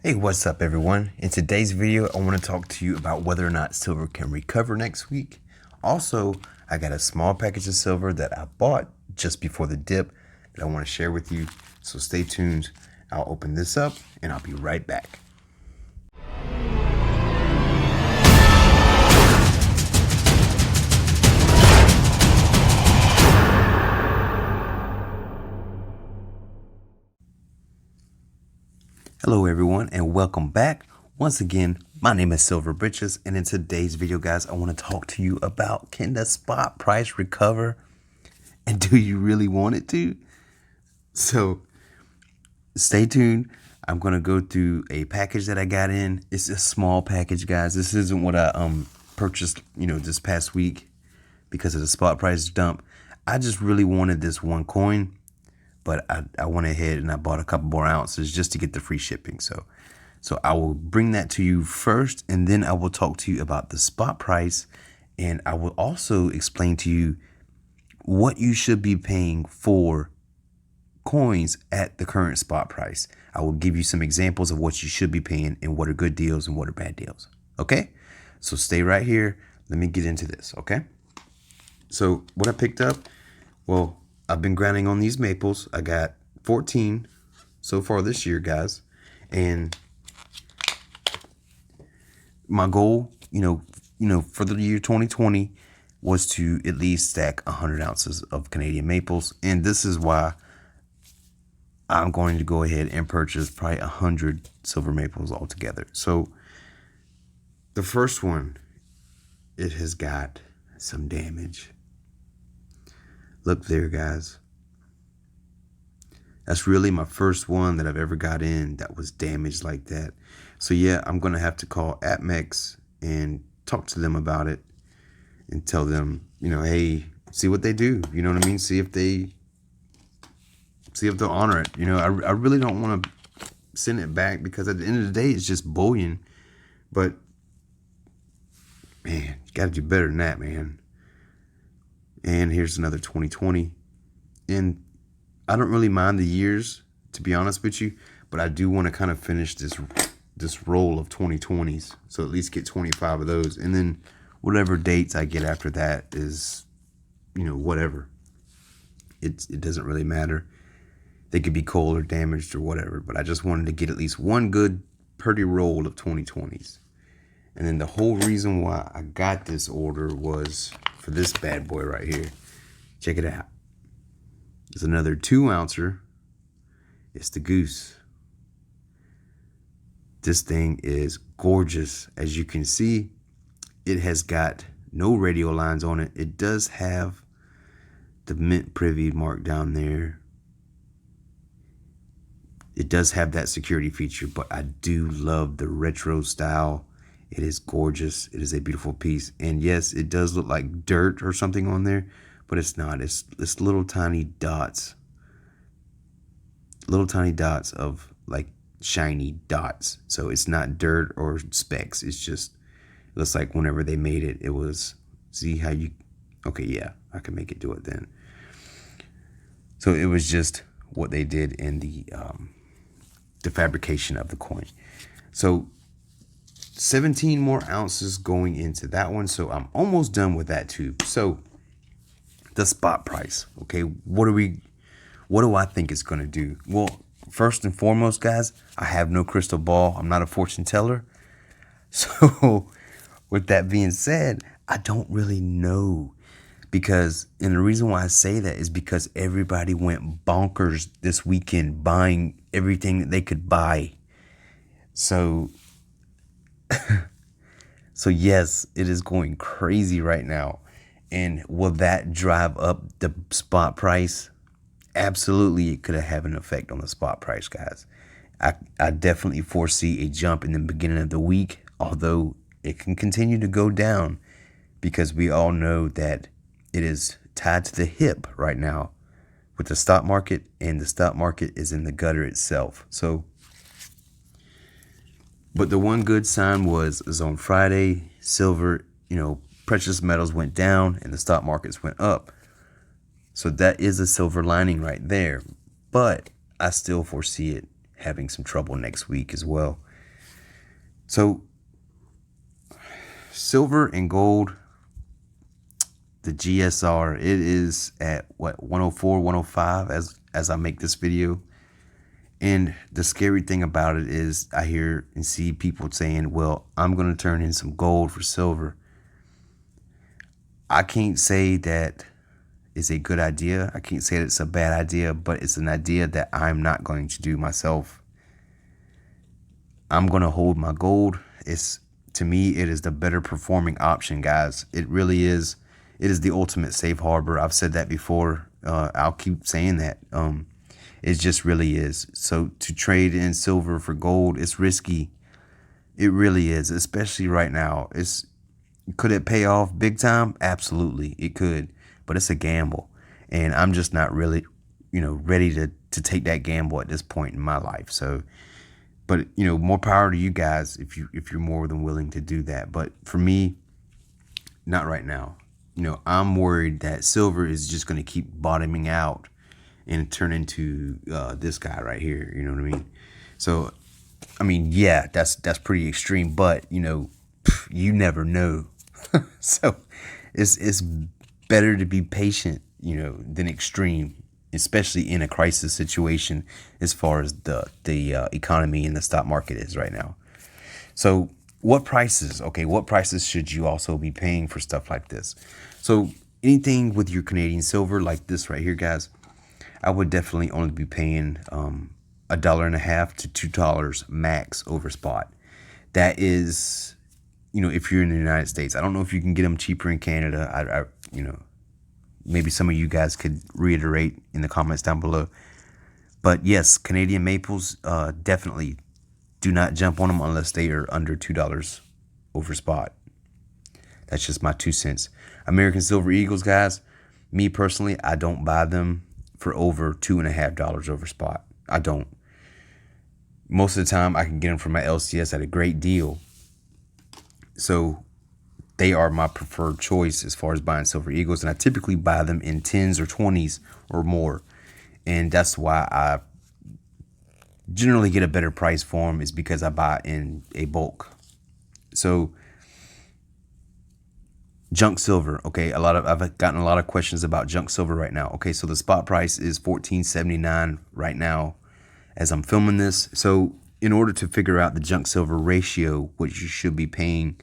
Hey, what's up everyone? In today's video, I want to talk to you about whether or not silver can recover next week. Also, I got a small package of silver that I bought just before the dip that I want to share with you. So stay tuned. I'll open this up and I'll be right back. Hello everyone and welcome back. Once again, my name is Silver Britches, and in today's video, guys, I want to talk to you about, can the spot price recover, and do you really want it to? So stay tuned. I'm going to go through a package that I got in. It's a small package, guys. This isn't what I purchased, this past week because of the spot price dump. I just really wanted this one coin. But I went ahead and I bought a couple more ounces just to get the free shipping. So I will bring that to you first, and then I will talk to you about the spot price, and I will also explain to you what you should be paying for coins at the current spot price. I will give you some examples of what you should be paying and what are good deals and what are bad deals. Okay? So stay right here. Let me get into this, okay? So what I picked up, well, I've been grinding on these maples. I got 14 so far this year, guys. And my goal, for the year 2020 was to at least stack 100 ounces of Canadian maples. And this is why I'm going to go ahead and purchase probably 100 silver maples altogether. So the first one, it has got some damage. Look there, guys. That's really my first one that I've ever got in that was damaged like that. So yeah, I'm going to have to call APMEX and talk to them about it and tell them, hey, see what they do. You know what I mean? See if they'll honor it. I really don't want to send it back because at the end of the day, it's just bullion. But man, you got to do better than that, man. And here's another 2020. And I don't really mind the years, to be honest with you, but I do want to kind of finish this roll of 2020s. So at least get 25 of those. And then whatever dates I get after that is, whatever. It doesn't really matter. They could be cold or damaged or whatever, but I just wanted to get at least one good, pretty roll of 2020s. And then the whole reason why I got this order was for this bad boy right here. Check it out. It's another 2-ouncer. It's the Goose. This thing is gorgeous. As you can see, it has got no radio lines on it. It does have the mint privy mark down there. It does have that security feature, but I do love the retro style. It is gorgeous. It is a beautiful piece. And yes, it does look like dirt or something on there, but it's not. It's little tiny dots. Little tiny dots of like shiny dots. So it's not dirt or specks. It's just, it looks like whenever they made it, it was, see how you, okay, yeah, I can make it do it then. So it was just what they did in the fabrication of the coin. So 17 more ounces going into that one. So I'm almost done with that too. So the spot price, okay, what do I think it's going to do? Well, first and foremost, guys, I have no crystal ball. I'm not a fortune teller. So with that being said, I don't really know, and the reason why I say that is because everybody went bonkers this weekend buying everything that they could buy. So yes, it is going crazy right now. And will that drive up the spot price? Absolutely, it could have an effect on the spot price, guys. I definitely foresee a jump in the beginning of the week, although it can continue to go down because we all know that it is tied to the hip right now with the stock market, and the stock market is in the gutter itself. So, but the one good sign was on Friday, silver, precious metals went down and the stock markets went up. So that is a silver lining right there. But I still foresee it having some trouble next week as well. So silver and gold, the GSR, it is at what, 104, 105 as I make this video. And the scary thing about it is I hear and see people saying, well, I'm going to turn in some gold for silver. I can't say that is a good idea. I can't say that it's a bad idea, but it's an idea that I'm not going to do myself. I'm going to hold my gold. To me, it is the better performing option, guys. It really is. It is the ultimate safe harbor. I've said that before. I'll keep saying that. It just really is. So to trade in silver for gold, it's risky. It really is, especially right now. Could it pay off big time? Absolutely, it could. But it's a gamble, and I'm just not really, ready to take that gamble at this point in my life. So, but more power to you guys if you're more than willing to do that. But for me, not right now. I'm worried that silver is just going to keep bottoming out and turn into this guy right here. You know what I mean? So, yeah, that's pretty extreme, but you never know. So it's better to be patient, than extreme, especially in a crisis situation as far as the economy and the stock market is right now. So what prices should you also be paying for stuff like this? So anything with your Canadian silver like this right here, guys, I would definitely only be paying $1.50 to $2 max over spot. That is, if you're in the United States. I don't know if you can get them cheaper in Canada. Maybe some of you guys could reiterate in the comments down below. But yes, Canadian maples, definitely do not jump on them unless they are under $2 over spot. That's just my 2 cents. American Silver Eagles, guys, me personally, I don't buy them for over $2.50 over spot. I don't. Most of the time, I can get them from my LCS at a great deal. So they are my preferred choice as far as buying Silver Eagles. And I typically buy them in 10s or 20s or more. And that's why I generally get a better price for them, is because I buy in a bulk. So junk silver, okay, I've gotten a lot of questions about junk silver right now. Okay, so the spot price is $14.79 right now as I'm filming this. So in order to figure out the junk silver ratio, what you should be paying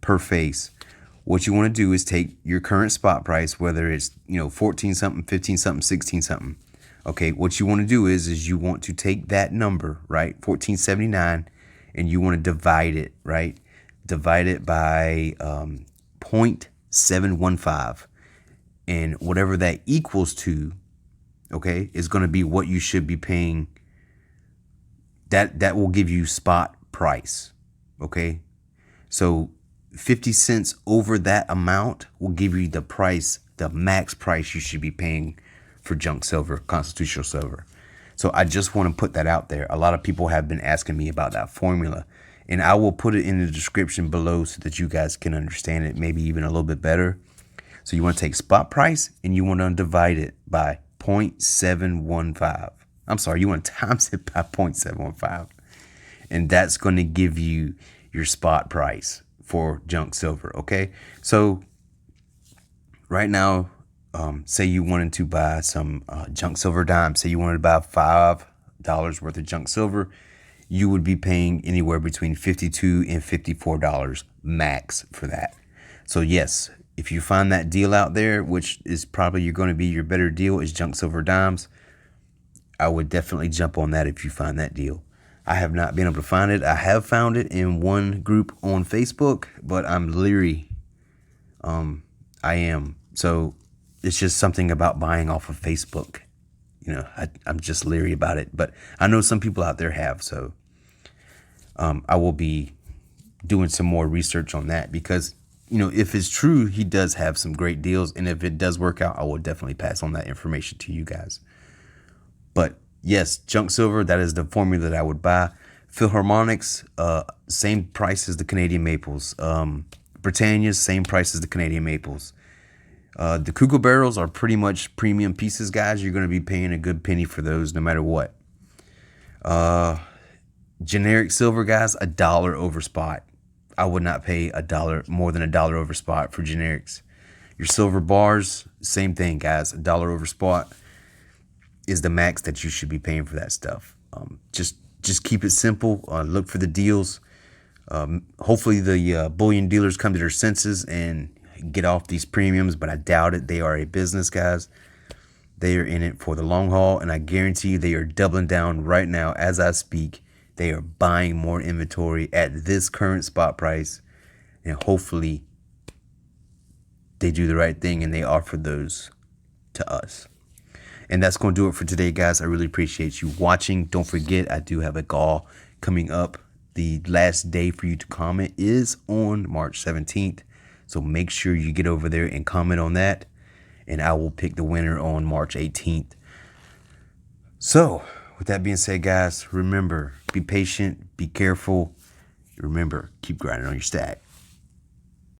per face, what you want to do is take your current spot price, whether it's 14 something, 15 something, 16 something. Okay, what you want to do is you want to take that number, right, 14.79, and you want to divide it, right? Divide it by 0.715, and whatever that equals to, okay, is going to be what you should be paying. That will give you spot price, okay? So 50 cents over that amount will give you the price, the max price you should be paying for junk silver, constitutional silver. So I just want to put that out there. A lot of people have been asking me about that formula, and I will put it in the description below so that you guys can understand it maybe even a little bit better. So you want to take spot price and you want to divide it by 0.715. I'm sorry, you want to times it by 0.715. And that's going to give you your spot price for junk silver, okay? So right now, say you wanted to buy some junk silver dimes. Say you wanted to buy $5 worth of junk silver, you would be paying anywhere between $52 and $54 max for that. So yes, if you find that deal out there, which is probably going to be your better deal, is junk silver dimes, I would definitely jump on that if you find that deal. I have not been able to find it. I have found it in one group on Facebook, but I'm leery. I am. So it's just something about buying off of Facebook. I'm just leery about it. But I know some people out there have. So I will be doing some more research on that, because, if it's true, he does have some great deals. And if it does work out, I will definitely pass on that information to you guys. But yes, junk silver, that is the formula that I would buy. Philharmonics, same price as the Canadian maples. Britannia, same price as the Canadian maples. The kookaburras are pretty much premium pieces, guys. You're going to be paying a good penny for those no matter what. Generic silver, guys, $1 over spot. I would not pay more than $1 over spot for generics. Your silver bars, same thing, guys. $1 over spot is the max that you should be paying for that stuff. Just keep it simple. Look for the deals. Hopefully the bullion dealers come to their senses and get off these premiums, but I doubt it. They are a business, guys. They are in it for the long haul, and I guarantee you they are doubling down right now as I speak. They are buying more inventory at this current spot price, and hopefully they do the right thing and they offer those to us. And that's going to do it for today, guys. I really appreciate you watching. Don't forget, I do have a call coming up. The last day for you to comment is on March 17th. So make sure you get over there and comment on that. And I will pick the winner on March 18th. So with that being said, guys, remember, be patient, be careful. Remember, keep grinding on your stack.